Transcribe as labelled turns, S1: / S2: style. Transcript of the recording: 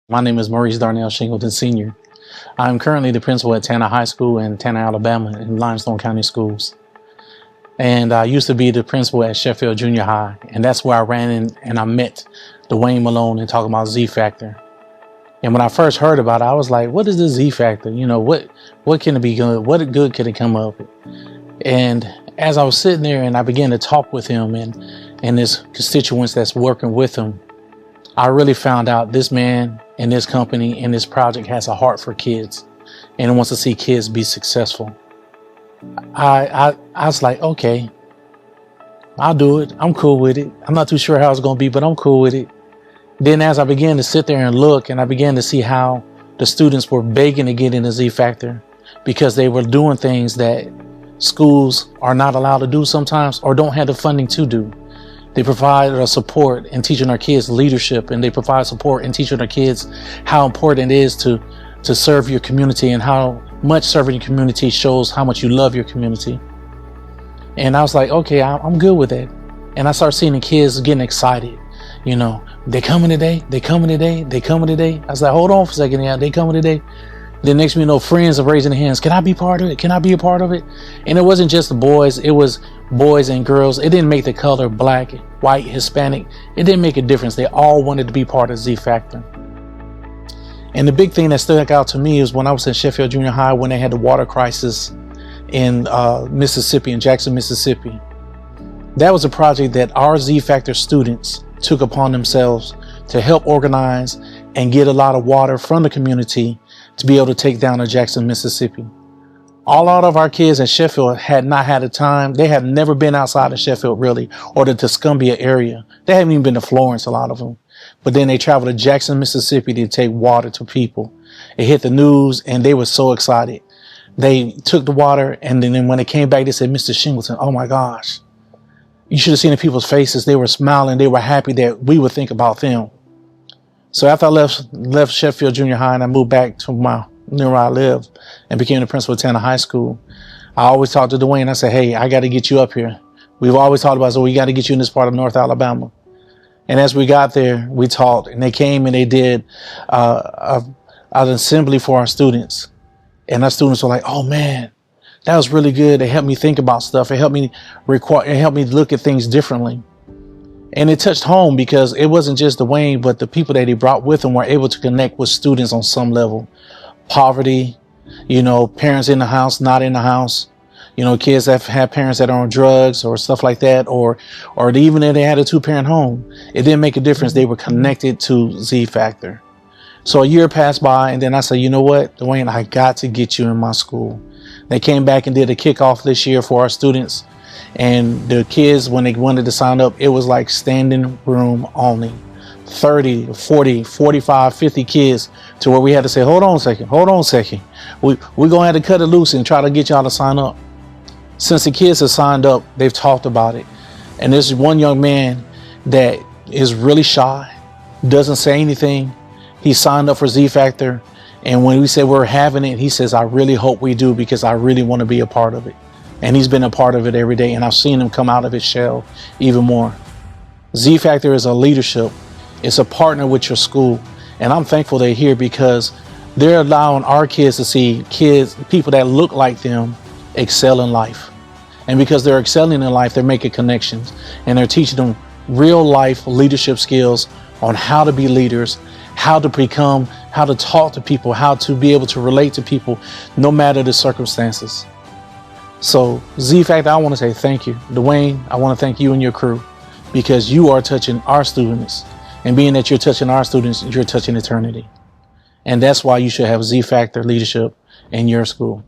S1: My name is Maurice Shingleton Sr. I'm currently the principal at Tanner High School in Tanner, Alabama in Limestone County Schools. And I used to be the principal at Sheffield Junior High. And that's where I ran in and I met Dwayne Malone and talking about Z Factor. And when I first heard about it, I was like, what is the Z Factor? You know, what can it be good? What good can it come up with? And as I was sitting there and I began to talk with him and his constituents that's working with him, I really found out this man and this company and this project has a heart for kids and wants to see kids be successful. I was like, okay, I'll do it. I'm cool with it. I'm not too sure how it's going to be, but I'm cool with it. Then as I began to sit there and look, and I began to see how the students were begging to get in the Z Factor because they were doing things that schools are not allowed to do sometimes or don't have the funding to do. They provide a support in teaching our kids leadership, and they provide support in teaching our kids how important it is to serve your community and how much serving your community shows how much you love your community. And I was like, okay, I'm good with that. And I started seeing the kids getting excited. You know, they coming today, they coming today, they coming today. I was like, hold on for a second, yeah, they coming today. Then next thing you know, friends are raising their hands. Can I be part of it? Can I be a part of it? And it wasn't just the boys, it was boys and girls. It didn't make the color black, white, Hispanic. It didn't make a difference. They all wanted to be part of Z Factor. And the big thing that stuck out to me is when I was in Sheffield Junior High, when they had the water crisis in Mississippi, in Jackson, Mississippi. That was a project that our Z Factor students took upon themselves to help organize and get a lot of water from the community to be able to take down to Jackson, Mississippi. A lot of our kids at Sheffield had not had a time. They had never been outside of Sheffield really, or the Tuscumbia area. They haven't even been to Florence, a lot of them. But then they traveled to Jackson, Mississippi to take water to people. It hit the news and they were so excited. They took the water and then when they came back, they said, Mr. Shingleton, oh my gosh. You should have seen the people's faces. They were smiling. They were happy that we would think about them. So after I left Sheffield Junior High and I moved back to near where I live and became the principal at Tanner High School, I always talked to Dwayne. I said, hey, I got to get you up here. We've always talked about, so we got to get you in this part of North Alabama. And as we got there, we talked and they came and they did an assembly for our students. And our students were like, oh man, that was really good. It helped me think about stuff. It helped me look at things differently. And it touched home because it wasn't just Dwayne, but the people that he brought with him were able to connect with students on some level. Poverty, you know, parents in the house, not in the house, you know, kids that have parents that are on drugs or stuff like that, or even if they had a 2-parent home, it didn't make a difference. They were connected to Z Factor. So a year passed by and then I said, you know what, Dwayne, I got to get you in my school. They came back and did a kickoff this year for our students. And the kids, when they wanted to sign up, it was like standing room only. 30, 40, 45, 50 kids to where we had to say, hold on a second. We're going to have to cut it loose and try to get y'all to sign up. Since the kids have signed up, they've talked about it. And there's one young man that is really shy, doesn't say anything. He signed up for Z Factor. And when we said we're having it, he says, I really hope we do because I really want to be a part of it. And he's been a part of it every day. And I've seen him come out of his shell even more. Z Factor is a leadership. It's a partner with your school. And I'm thankful they're here because they're allowing our kids to see people that look like them excel in life. And because they're excelling in life, they're making connections and they're teaching them real life leadership skills on how to be leaders, how to talk to people, how to be able to relate to people no matter the circumstances. So Z Factor, I want to say thank you. Dwayne, I want to thank you and your crew because you are touching our students. And being that you're touching our students, you're touching eternity. And that's why you should have Z Factor leadership in your school.